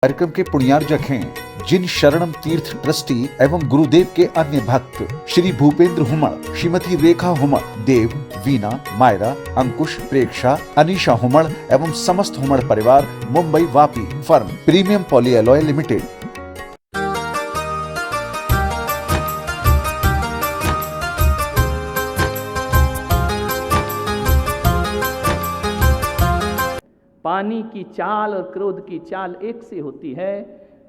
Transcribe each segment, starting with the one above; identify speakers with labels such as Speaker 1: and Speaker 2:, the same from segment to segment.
Speaker 1: कार्यक्रम के पुण्यार्जक हैं जिन शरणम तीर्थ ट्रस्टी एवं गुरुदेव के अन्य भक्त श्री भूपेंद्र हुमड़, श्रीमती रेखा हुमड़, देव, वीना, मायरा, अंकुश, प्रेक्षा, अनीशा हुमड़ एवं समस्त हुमड़ परिवार, Mumbai Vapi, firm premium polyalloy limited.
Speaker 2: पानी की चाल और क्रोध की चाल एक से होती है।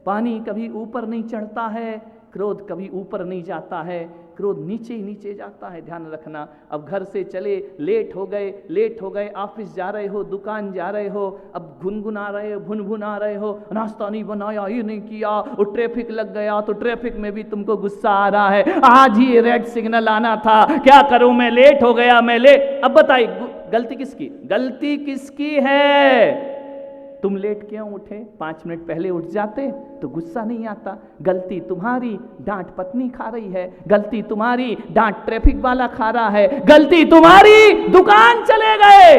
Speaker 2: पानी कभी ऊपर नहीं चढ़ता है, क्रोध कभी ऊपर नहीं जाता है, क्रोध नीचे ही नीचे जाता है। ध्यान रखना। अब घर से चले, लेट हो गए, ऑफिस जा रहे हो, दुकान जा रहे हो, अब गुनगुना रहे हो, भुनभुना रहे हो, नाश्ता नहीं बनाया, ये नहीं किया, और ट्रैफिक लग गया तो ट्रैफिक में भी तुमको गुस्सा आ रहा है, आज ही रेड सिग्नल आना था, क्या करूं मैं, लेट हो गया, मैं लेट। अब बताइए गलती किसकी? गलती किसकी है? तुम लेट क्यों उठे? 5 मिनट पहले उठ जाते तो गुस्सा नहीं आता। गलती तुम्हारी, डांट पत्नी खा रही है, गलती तुम्हारी, डांट ट्रैफिक वाला खा रहा है, गलती तुम्हारी, दुकान चले गए,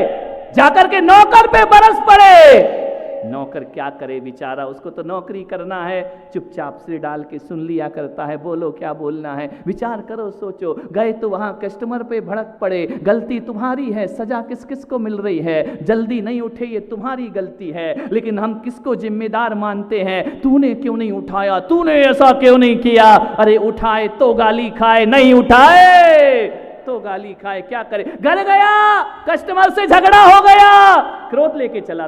Speaker 2: जाकर के नौकर पे बरस पड़े। नौकर क्या करे बेचारा, उसको तो नौकरी करना है, चुपचाप सिर डाल के सुन लिया करता है, बोलो क्या बोलना है, विचार करो, सोचो। गए तो वहां कस्टमर पे भड़क पड़े, गलती तुम्हारी है, सजा किस किस को मिल रही है, जल्दी नहीं उठे ये तुम्हारी गलती है, लेकिन हम किसको जिम्मेदार मानते हैं? तूने क्यों नहीं उठाया, तूने ऐसा क्यों नहीं किया? अरे उठाए तो गाली खाए, नहीं उठाए तो गाली खाए, क्या करे? घर गया, कस्टमर से झगड़ा हो गया, क्रोध लेके चला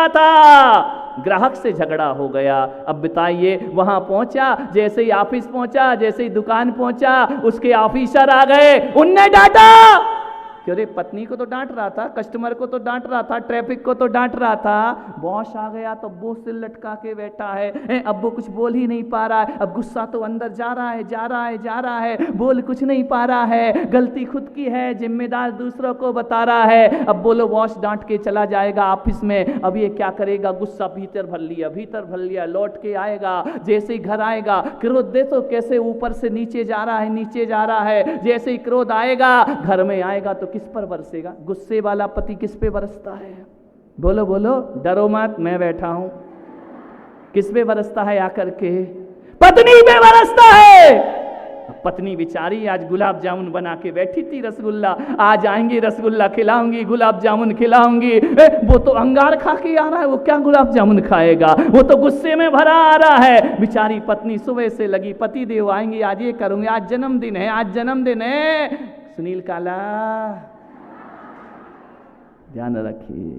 Speaker 2: था, ग्राहक से झगड़ा हो गया। अब बताइए, वहां पहुंचा, जैसे ही ऑफिस पहुंचा, जैसे ही दुकान पहुंचा, उसके ऑफिसर आ गए, उनने डांटा। अरे पत्नी को तो डांट रहा था, कस्टमर को तो डांट रहा था, ट्रैफिक को तो डांट रहा था, बॉस आ गया तो वो सिर लटका के बैठा है, अब वो कुछ बोल ही नहीं पा रहा है, अब गुस्सा तो अंदर जा रहा है, बोल कुछ नहीं पा रहा है, गलती खुद की है, जिम्मेदार दूसरों को बता रहा है। अब बोलो बॉस डांट के चला जाएगा ऑफिस में, अब ये क्या करेगा? गुस्सा भीतर भर लिया, लौट के आएगा, जैसे ही घर आएगा, क्रोध देखो कैसे ऊपर से नीचे जा रहा है, जैसे ही क्रोध आएगा, घर में आएगा तो किस पर बरसेगा? गुस्से वाला पति किस पे बरसता है? बोलो बोलो, डरो मत, मैं बैठा हूं। किस पे बरसता है? आकर के पत्नी पे बरसता है। पत्नी बेचारी आज गुलाब जामुन बना के बैठी थी, रसगुल्ला, आज आएंगे रसगुल्ला खिलाऊंगी, गुलाब जामुन खिलाऊंगी, वो तो अंगार खा के आ रहा है, वो क्या गुलाब जामुन खाएगा, वो तो गुस्से में भरा आ रहा है। बेचारी पत्नी सुबह से लगी, पति देव आएंगे, आज ये करूंगी, आज जन्मदिन है, सुनील काला, ध्यान रखिए,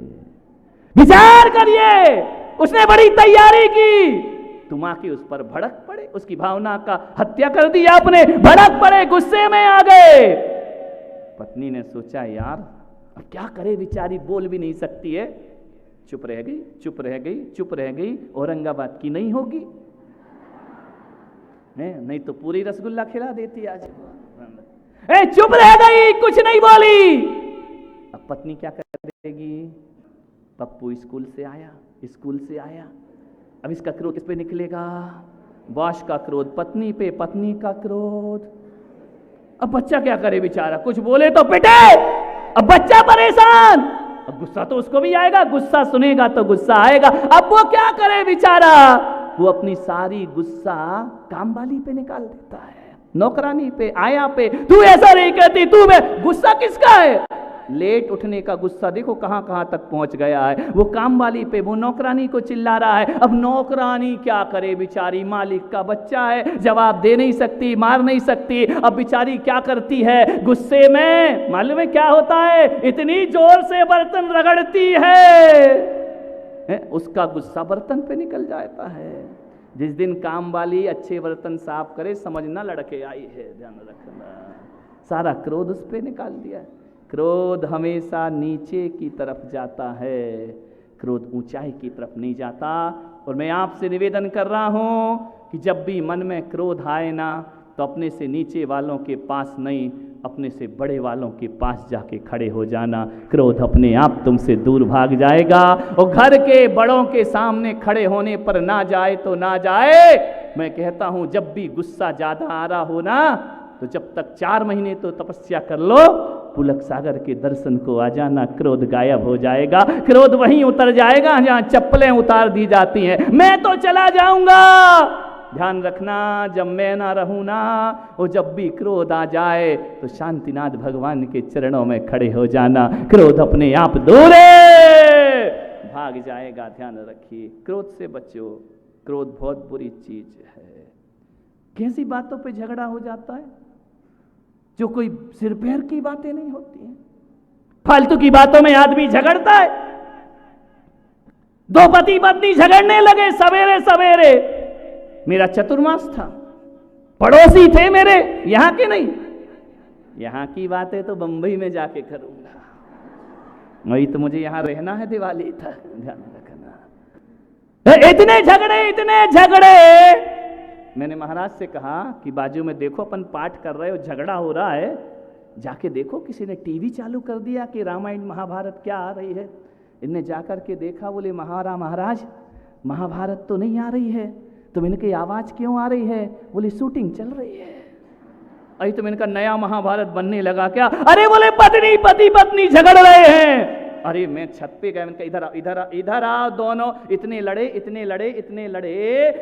Speaker 2: विचार करिए, उसने बड़ी तैयारी की, तुम आके उस पर भड़क पड़े, उसकी भावना का हत्या कर दी आपने, भड़क पड़े, गुस्से में आ गए। पत्नी ने सोचा यार अब क्या करे, बेचारी बोल भी नहीं सकती है, चुप रह गई, औरंगाबाद की नहीं होगी, नहीं तो पूरी रसगुल्ला खिला देती आज। चुप रह गई, कुछ नहीं बोली। अब पत्नी क्या करेगी? पप्पू स्कूल से आया, अब इसका क्रोध किस पे निकलेगा? बॉस का क्रोध पत्नी पे, पत्नी का क्रोध। अब बच्चा क्या करे बेचारा, कुछ बोले तो पिटे, अब बच्चा परेशान, अब गुस्सा तो उसको भी आएगा, गुस्सा सुनेगा तो गुस्सा आएगा। अब वो क्या करे बेचारा? वो अपनी सारी गुस्सा काम वाली पे निकाल देता है, नौकरानी पे, आया पे। तू ऐसा नहीं कहती, तू में गुस्सा किसका है? लेट उठने का गुस्सा देखो कहां कहां तक पहुंच गया है, वो काम वाली पे, वो नौकरानी को चिल्ला रहा है। अब नौकरानी क्या करे बेचारी, मालिक का बच्चा है, जवाब दे नहीं सकती, मार नहीं सकती। अब बेचारी क्या करती है? गुस्से में मालूम है क्या होता है? इतनी जोर से बर्तन रगड़ती है, उसका गुस्सा बर्तन पे निकल जाता है। जिस दिन काम वाली अच्छे बर्तन साफ करे, समझना लड़के आई है, ध्यान रखना, सारा क्रोध उस पे निकाल दिया। क्रोध हमेशा नीचे की तरफ जाता है, क्रोध ऊंचाई की तरफ नहीं जाता। और मैं आपसे निवेदन कर रहा हूं कि जब भी मन में क्रोध आए ना, तो अपने से नीचे वालों के पास नहीं, अपने से बड़े वालों के पास जाके खड़े हो जाना, क्रोध अपने आप तुमसे दूर भाग जाएगा। और घर के बड़ों के सामने खड़े होने पर ना जाए तो ना जाए। मैं कहता हूं जब भी गुस्सा ज्यादा आ रहा हो ना, तो जब तक 4 महीने तो तपस्या कर लो, पुलक सागर के दर्शन को आ जाना, क्रोध गायब हो जाएगा। क्रोध वहीं उतर जाएगा जहां चप्पलें उतार दी जाती हैं। मैं तो चला जाऊंगा। ध्यान रखना, जब मैं ना रहूं ना, वो जब भी क्रोध आ जाए तो शांतिनाथ भगवान के चरणों में खड़े हो जाना। क्रोध अपने आप दूर भाग जाएगा। ध्यान रखिए, क्रोध से बचो। क्रोध बहुत बुरी चीज है। कैसी बातों पे झगड़ा हो जाता है जो कोई सिर पैर की बातें नहीं होती हैं। फालतू की बातों में आदमी झगड़ता है। दो पति पत्नी झगड़ने लगे सवेरे सवेरे। मेरा चतुर्मास था, पड़ोसी थे मेरे, यहां के नहीं। यहां की बातें तो बंबई में जाके करूंगा, वही तो मुझे यहां रहना है, दिवाली था। ध्यान रखना। इतने झगड़े, इतने झगड़े। मैंने महाराज से कहा कि बाजू में देखो, अपन पाठ कर रहे हो, झगड़ा हो रहा है, जाके देखो किसी ने टीवी चालू कर दिया कि रामायण महाभारत क्या आ रही है। इनने जाकर के देखा, बोले महाराज महाभारत तो नहीं आ रही है। तो मैंने कहा आवाज क्यों आ रही है? बोले शूटिंग चल रही है। अरे तो मैंने कहा नया महाभारत बनने लगा क्या? अरे बोले पति पत्नी झगड़ रहे हैं। अरे मैं छत पे गया, मैंने कहा इधर आ दोनों। इतने लड़े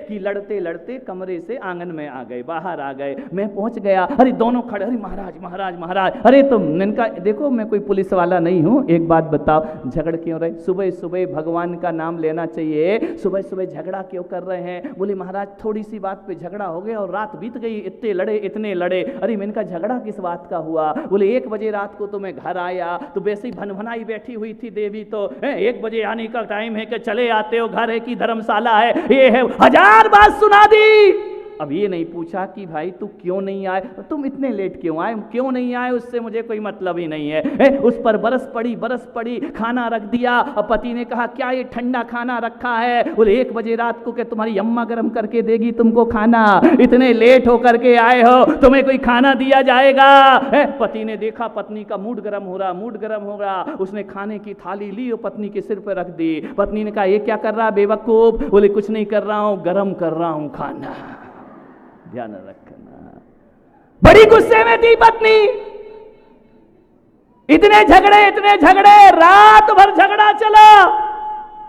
Speaker 2: कि लड़ते लड़ते कमरे से आंगन में आ गए, बाहर आ गए। मैं पहुंच गया, अरे दोनों खड़े, अरे महाराज। अरे तो मैंने कहा देखो मैं कोई पुलिस वाला नहीं हूं, एक बात बताओ झगड़ क्यों रहे? सुबह सुबह भगवान का नाम लेना चाहिए, सुबह सुबह झगड़ा क्यों कर रहे हैं? बोले महाराज थोड़ी सी बात पे झगड़ा हो गया और रात बीत गई, इतने लड़े। अरे मैंने कहा झगड़ा किस बात का हुआ? बोले 1 बजे रात को तो मैं घर आया तो वैसे ही भनभनाई बैठी हुई थी देवी, तो 1 बजे आने का टाइम है कि चले आते हो, घर है कि धर्मशाला है, ये है, 1000 बात सुना दी। अब ये नहीं पूछा कि भाई तू क्यों नहीं आए, तुम इतने लेट क्यों नहीं आए, उससे मुझे कोई मतलब ही नहीं है। उस पर बरस पड़ी, खाना रख दिया। अब पति ने कहा क्या ये ठंडा खाना रखा है? बोले 1 बजे रात को क्या तुम्हारी अम्मा गर्म करके देगी तुमको खाना? इतने लेट होकर के आए हो, तुम्हें कोई खाना दिया जाएगा? पति ने देखा पत्नी का मूड गर्म हो रहा, उसने खाने की थाली ली और पत्नी के सिर पर रख दी। पत्नी ने कहा ये क्या कर रहा बेवकूफ? बोले कुछ नहीं कर रहा हूं, गर्म कर रहा हूं खाना। ध्यान रखना, बड़ी गुस्से में थी पत्नी। इतने झगड़े, रात भर झगड़ा चला।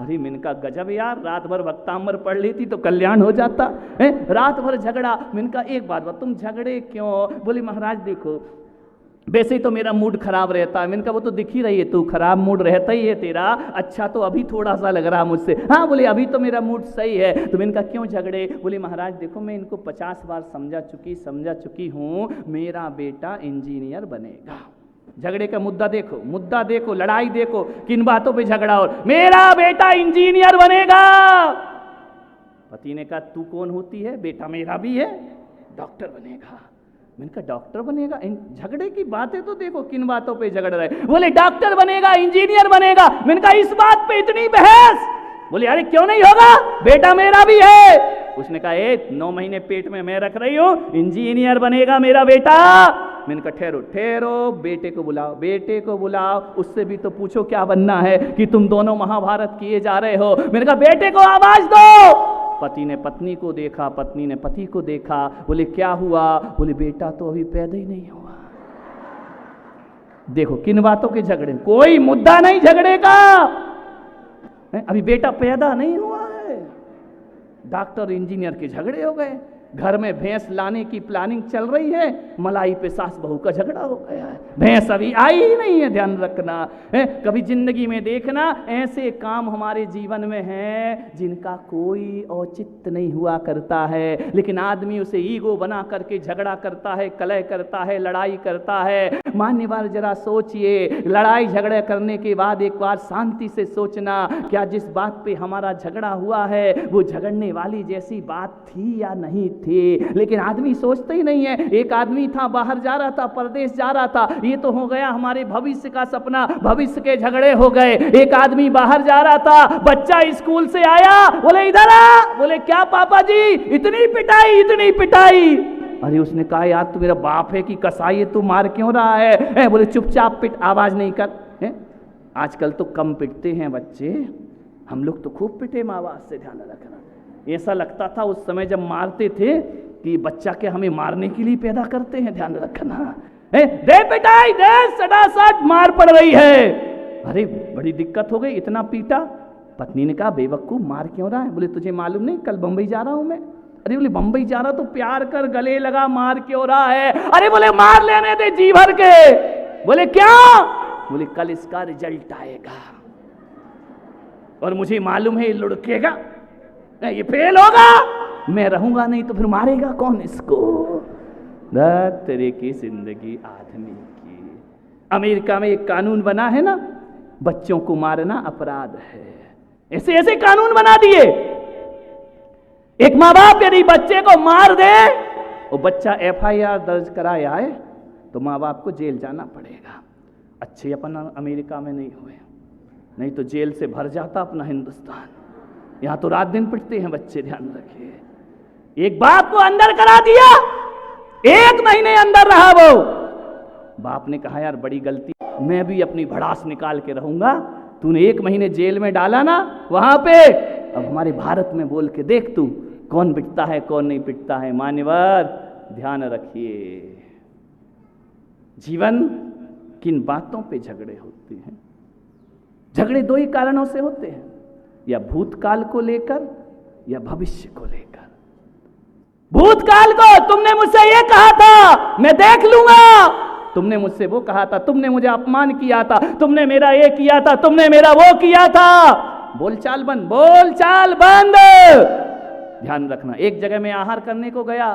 Speaker 2: अरे मैंने कहा गजब यार, रात भर भक्तांबर पढ़ लेती तो कल्याण हो जाता है। रात भर झगड़ा। मैंने कहा एक बात बता, तुम झगड़े क्यों? बोली महाराज देखो वैसे ही तो मेरा मूड खराब रहता है। मैंने कहा वो तो दिख ही रही है, तू खराब मूड रहता ही है तेरा। अच्छा तो अभी थोड़ा सा लग रहा मुझसे। हाँ बोले अभी तो मेरा मूड सही है। तो मैंने कहा क्यों झगड़े? बोले महाराज देखो मैं इनको 50 बार समझा चुकी हूँ, मेरा बेटा इंजीनियर बनेगा। झगड़े का मुद्दा देखो, लड़ाई देखो, किन बातों पे झगड़ा हो। मेरा बेटा इंजीनियर बनेगा। पति ने कहा तू कौन होती है? बेटा मेरा भी है, डॉक्टर बनेगा। मैंने कहा डॉक्टर बनेगा? झगड़े की बातें तो देखो, किन बातों पे झगड़ रहे। बोले डॉक्टर बनेगा, इंजीनियर बनेगा। मैंने कहा इस बात पे इतनी बहस? बोले अरे क्यों नहीं होगा, बेटा मेरा भी है। उसने कहा 9 महीने पेट में मैं रख रही हूं, इंजीनियर बनेगा मेरा बेटा। मैंने कहा ठहरो, बेटे को बुलाओ, उससे भी तो पूछो क्या बनना है कि तुम दोनों महाभारत किए जा रहे हो। मैंने कहा बेटे को आवाज दो। पति ने पत्नी को देखा, पत्नी ने पति को देखा। बोले क्या हुआ? बोले बेटा तो अभी पैदा ही नहीं हुआ। देखो किन बातों के झगड़े, कोई मुद्दा नहीं झगड़े का। अभी बेटा पैदा नहीं हुआ है, डॉक्टर इंजीनियर के झगड़े हो गए। घर में भैंस लाने की प्लानिंग चल रही है, मलाई पे सास बहू का झगड़ा हो गया है, भैंस अभी आई ही नहीं है। ध्यान रखना है, कभी जिंदगी में देखना ऐसे काम हमारे जीवन में हैं जिनका कोई औचित्य नहीं हुआ करता है, लेकिन आदमी उसे ईगो बना करके झगड़ा करता है, कलह करता है, लड़ाई करता है। मान्यवर जरा सोचिए, लड़ाई झगड़े करने के बाद एक बार शांति से सोचना, क्या जिस बात पे हमारा झगड़ा हुआ है वो झगड़ने वाली जैसी बात थी या नहीं थी? लेकिन आदमी सोचते ही नहीं है। एक आदमी था, बाहर जा रहा था, परदेश जा रहा था, ये तो हो गया हमारे भविष्य का सपना, भविष्य के झगड़े हो गए। एक आदमी बाहर जा रहा था, बच्चा स्कूल से आया, बोले इधर आ। बोले क्या पापा जी, इतनी पिटाई। अरे उसने कहा यार तू मेरा बाप है कि कसाई है, तू मार क्यों रहा है? बोले चुपचाप पिट, आवाज नहीं कर। आजकल तो कम पिटते हैं बच्चे, हम लोग तो खूब पिटे माँ बाप से। ध्यान रखना, ऐसा लगता था उस समय जब मारते थे कि बच्चा के हमें मारने के लिए पैदा करते हैं। ध्यान रखना, दे पिटाई, दे सटासट मार पड़ रही है। अरे बड़ी दिक्कत हो गई, इतना पीटा। पत्नी ने कहा बेवकूफ मार क्यों रहा है? बोले तुझे मालूम नहीं कल बंबई जा रहा हूं मैं। अरे बोले बंबई जा रहा तो प्यार कर, गले लगा, मार क्यों रहा है? अरे बोले मार लेने दे जी भर के। बोले क्या? बोले कल इसका रिजल्ट आएगा और मुझे मालूम है ये लुढ़केगा, ये फेल होगा, मैं रहूंगा नहीं तो फिर मारेगा कौन इसको? तेरे की जिंदगी आदमी की। अमेरिका में एक कानून बना है ना, बच्चों को मारना अपराध है। ऐसे ऐसे कानून बना दिए। एक माँ बाप यदि बच्चे को मार दे और बच्चा FIR दर्ज कराए आए तो माँ बाप को जेल जाना पड़ेगा। अच्छे अपन अमेरिका में नहीं हुए, नहीं तो जेल से भर जाता अपना हिंदुस्तान। यहां तो रात दिन पिटते हैं बच्चे, ध्यान रखिए। एक बाप को अंदर करा दिया, 1 महीने अंदर रहा वो। बाप ने कहा यार बड़ी गलती, मैं भी अपनी भड़ास निकाल के रहूंगा, तूने 1 महीने जेल में डाला ना वहां पे, अब हमारे भारत में बोल के देख तू कौन पिटता है कौन नहीं पिटता है। मान्यवर ध्यान रखिए, जीवन किन बातों पे झगड़े होते हैं? झगड़े 2 ही कारणों से होते हैं, या भूतकाल को लेकर या भविष्य को लेकर। भूतकाल को, तुमने मुझसे ये कहा था मैं देख लूंगा, तुमने मुझसे वो कहा था, तुमने मुझे अपमान किया था, तुमने मेरा ये किया था, तुमने मेरा वो किया था। बोलचाल बंद, बोलचाल बंद। ध्यान रखना। एक जगह में आहार करने को गया,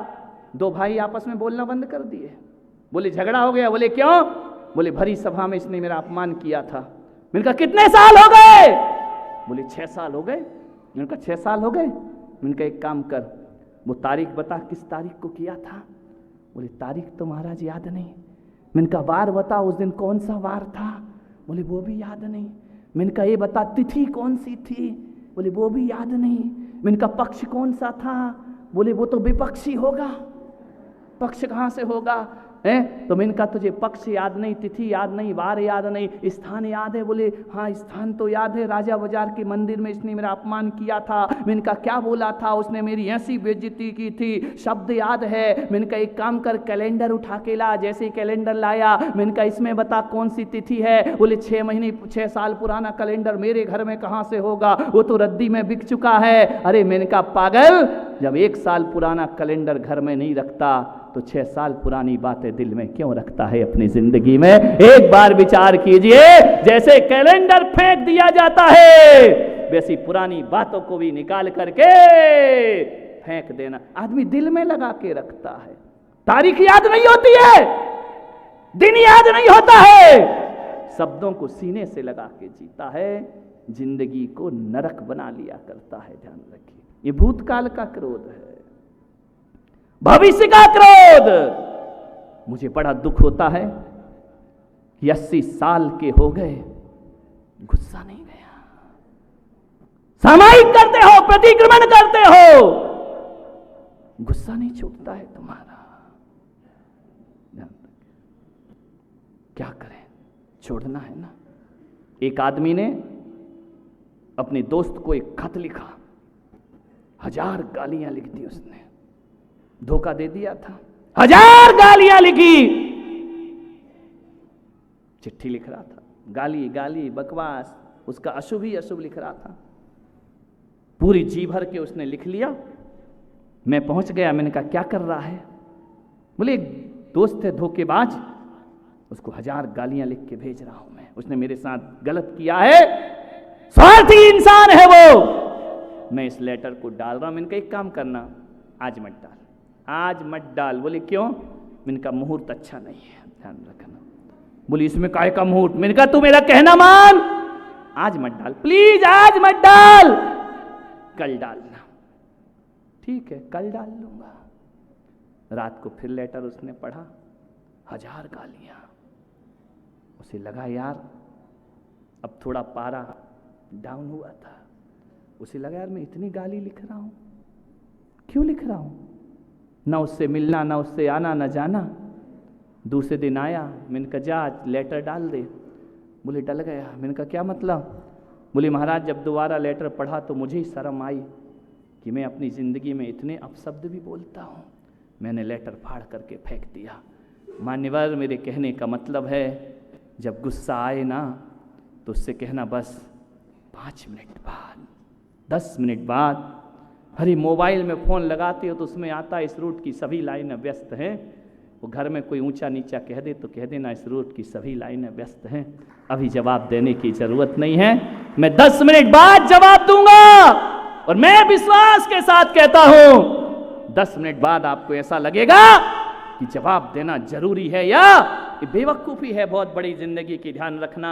Speaker 2: 2 भाई आपस में बोलना बंद कर दिए। बोले झगड़ा हो गया। बोले क्यों? बोले भरी सभा में इसने मेरा अपमान किया था। मैंने कहा कितने साल हो गए? बोले 6 साल हो गए। मैंने कहा 6 साल हो गए? मैंने कहा एक काम कर, वो तारीख बता किस तारीख को किया था? बोले तारीख तो महाराज याद नहीं। मैंने कहा वार बता, उस दिन कौन सा वार था? बोले वो भी याद नहीं। मैंने कहा ये बता तिथि कौन सी थी? बोले वो भी याद नहीं। मैंने कहा पक्ष कौन सा था? बोले वो तो विपक्षी होगा, पक्ष कहां से होगा? तो मैंने कहा तुझे पक्ष याद नहीं, तिथि याद नहीं, वार याद नहीं, स्थान याद है? बोले हाँ स्थान तो याद है, राजा बाजार के मंदिर में इसने मेरा अपमान किया था। मैंने कहा क्या बोला था? उसने मेरी ऐसी बेइज्जती की थी, शब्द याद है। मैंने कहा एक काम कर, कैलेंडर उठा के ला। जैसे ही कैलेंडर लाया, मैंने कहा इसमें बता कौन सी तिथि है? बोले 6 साल पुराना कैलेंडर मेरे घर में कहाँ से होगा, वो तो रद्दी में बिक चुका है। अरे मैंने कहा पागल, जब 1 साल पुराना कैलेंडर घर में नहीं रखता तो 6 साल पुरानी बातें दिल में क्यों रखता है अपनी जिंदगी में? एक बार विचार कीजिए। जैसे कैलेंडर फेंक दिया जाता है, वैसी पुरानी बातों को भी निकाल करके फेंक देना आदमी दिल में लगा के रखता है। तारीख याद नहीं होती है, दिन याद नहीं होता है, शब्दों को सीने से लगा के जीता है, जिंदगी को नरक बना लिया करता है। ध्यान रखिए, ये भूतकाल का क्रोध है, भविष्य का क्रोध। मुझे बड़ा दुख होता है कि 80 साल के हो गए, गुस्सा नहीं गया। सामायिक करते हो, प्रतिक्रमण करते हो, गुस्सा नहीं छूटता है तुम्हारा। क्या करें, छोड़ना है ना। एक आदमी ने अपने दोस्त को एक खत लिखा, 1000 गालियां लिख दी उसने, धोखा दे दिया था, 1000 गालियां लिखी। चिट्ठी लिख रहा था, गाली गाली बकवास, उसका अशुभ ही अशुभ लिख रहा था। पूरी जी भर के उसने लिख लिया। मैं पहुंच गया, मैंने कहा क्या कर रहा है? बोले एक दोस्त है धोखेबाज, उसको 1000 गालियां लिख के भेज रहा हूं मैं, उसने मेरे साथ गलत किया है, स्वार्थी इंसान है वो। मैं इस लेटर को डाल रहा हूं। मैंने कहा एक काम करना, आज मत डाल, आज मत डाल। बोले क्यों? मैंने कहा मुहूर्त अच्छा नहीं है, ध्यान रखना। बोली इसमें काहे का मुहूर्त? मैंने कहा तू मेरा कहना मान, आज मत डाल प्लीज, आज मत डाल, कल डालना। ठीक है कल डाल लूंगा। रात को फिर लेटर उसने पढ़ा, 1000 गालियां। उसे लगा यार अब थोड़ा पारा डाउन हुआ था। उसे लगा यार मैं इतनी गाली लिख रहा हूं, क्यों लिख रहा हूं? ना उससे मिलना, ना उससे आना, ना जाना। दूसरे दिन आया, मैंने कहा जा लेटर डाल दे। बोले डल गया। मैंने कहा क्या मतलब? बोले महाराज जब दोबारा लेटर पढ़ा तो मुझे ही शर्म आई कि मैं अपनी ज़िंदगी में इतने अपशब्द भी बोलता हूँ। मैंने लेटर फाड़ करके फेंक दिया। मान्यवर, मेरे कहने का मतलब है जब गुस्सा आए ना तो उससे कहना बस 5 मिनट बाद, 10 मिनट बाद। अरे मोबाइल में फ़ोन लगाते हो तो उसमें आता है इस रूट की सभी लाइनें व्यस्त हैं। वो घर में कोई ऊंचा नीचा कह दे तो कह देना इस रूट की सभी लाइनें व्यस्त हैं, अभी जवाब देने की ज़रूरत नहीं है, मैं 10 मिनट बाद जवाब दूंगा। और मैं विश्वास के साथ कहता हूं 10 मिनट बाद आपको ऐसा लगेगा कि जवाब देना जरूरी है या ये बेवकूफ़ी है बहुत बड़ी जिंदगी की। ध्यान रखना,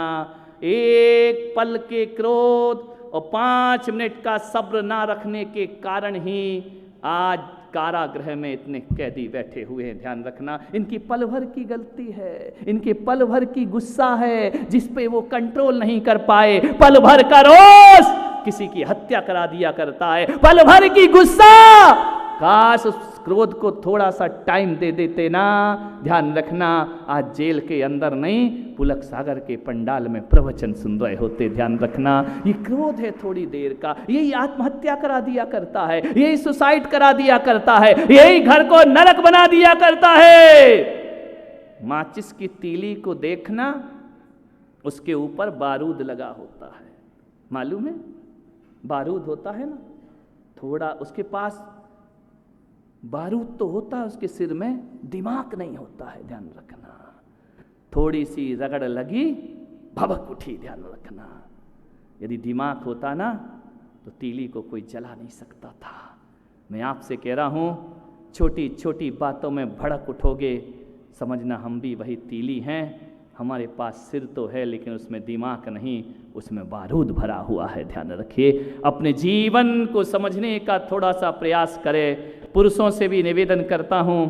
Speaker 2: एक पल के क्रोध और 5 मिनट का सब्र ना रखने के कारण ही आज कारागृह में इतने कैदी बैठे हुए हैं। ध्यान रखना, इनकी पल भर की गलती है, इनके पल भर की गुस्सा है जिस पे वो कंट्रोल नहीं कर पाए। पल भर का रोष किसी की हत्या करा दिया करता है, पल भर की गुस्सा। काश उस क्रोध को थोड़ा सा टाइम दे देते ना। ध्यान रखना, आज जेल के अंदर नहीं पुलक सागर के पंडाल में प्रवचन सुन रहे होते। ध्यान रखना, ये क्रोध है थोड़ी देर का, यही आत्महत्या करा दिया करता है, यही सुसाइड करा दिया करता है, यही घर को नरक बना दिया करता है। माचिस की तीली को देखना, उसके ऊपर बारूद लगा होता है, मालूम है? बारूद होता है ना, थोड़ा उसके पास बारूद तो होता है, उसके सिर में दिमाग नहीं होता है। ध्यान रखना, थोड़ी सी रगड़ लगी भभक उठी। ध्यान रखना, यदि दिमाग होता ना तो तीली को कोई जला नहीं सकता था। मैं आपसे कह रहा हूं, छोटी छोटी बातों में भड़क उठोगे, समझना हम भी वही तीली हैं। हमारे पास सिर तो है लेकिन उसमें दिमाग नहीं, उसमें बारूद भरा हुआ है। ध्यान रखिए, अपने जीवन को समझने का थोड़ा सा प्रयास करें। पुरुषों से भी निवेदन करता हूँ,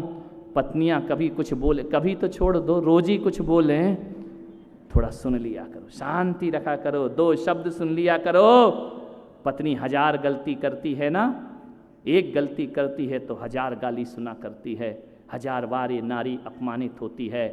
Speaker 2: पत्नियाँ कभी कुछ बोले, कभी तो छोड़ दो, रोज ही कुछ बोले, थोड़ा सुन लिया करो, शांति रखा करो, 2 शब्द सुन लिया करो। पत्नी 1000 गलती करती है ना, एक गलती करती है तो 1000 गाली सुना करती है, 1000 बार ये नारी अपमानित होती है।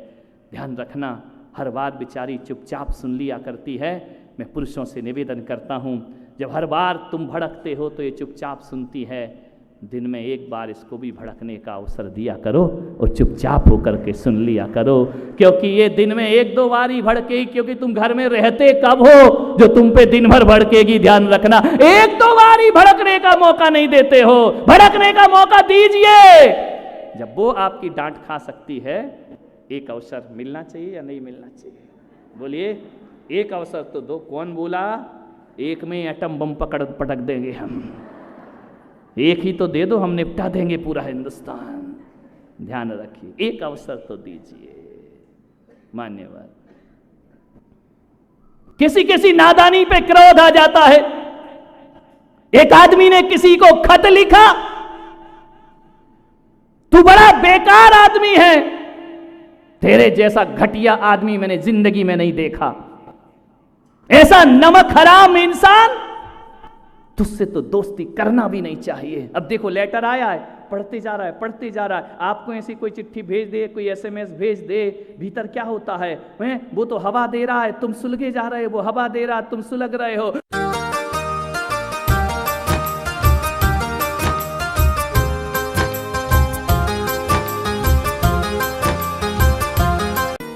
Speaker 2: ध्यान रखना, हर बार बेचारी चुपचाप सुन लिया करती है। मैं पुरुषों से निवेदन करता हूँ, जब हर बार तुम भड़कते हो तो ये चुपचाप सुनती है। दिन में एक बार इसको भी भड़कने का अवसर दिया करो और चुपचाप होकर के सुन लिया करो, क्योंकि ये दिन में 1-2 बार ही भड़केगी, क्योंकि तुम घर में रहते कब हो जो तुम पे दिन भर भड़केगी। ध्यान रखना, 1-2 बार ही भड़कने का मौका नहीं देते हो, भड़कने का मौका दीजिए। जब वो आपकी डांट खा सकती है, एक अवसर मिलना चाहिए या नहीं मिलना चाहिए? बोलिए, एक अवसर तो दो। कौन बोला? एक में एटम बम पटक देंगे हम, एक ही तो दे दो, हम निपटा देंगे पूरा हिंदुस्तान। ध्यान रखिए, एक अवसर तो दीजिए। मान्यवर, किसी किसी नादानी पे क्रोध आ जाता है। एक आदमी ने किसी को खत लिखा, तू बड़ा बेकार आदमी है, तेरे जैसा घटिया आदमी मैंने जिंदगी में नहीं देखा, ऐसा नमक हराम इंसान, तुझसे तो दोस्ती करना भी नहीं चाहिए। अब देखो, लेटर आया है, पढ़ते जा रहा है, पढ़ते जा रहा है। आपको ऐसी कोई चिट्ठी भेज दे, कोई SMS भेज दे, भीतर क्या होता है? वो तो हवा दे रहा है, तुम सुलगे जा रहे हो, वो हवा दे रहा है, तुम सुलग रहे हो।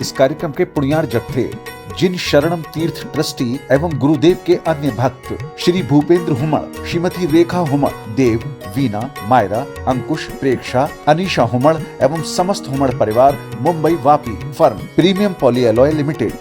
Speaker 1: इस कार्यक्रम के पुण्यार जत्थे जिन शरणम तीर्थ ट्रस्टी एवं गुरुदेव के अन्य भक्त श्री भूपेंद्र हुमड़, श्रीमती रेखा हुमड़, देव, वीना, मायरा, अंकुश, प्रेक्षा, अनीशा हुमड़ एवं समस्त हुमड़ परिवार, Mumbai Vapi, firm premium polyalloy limited.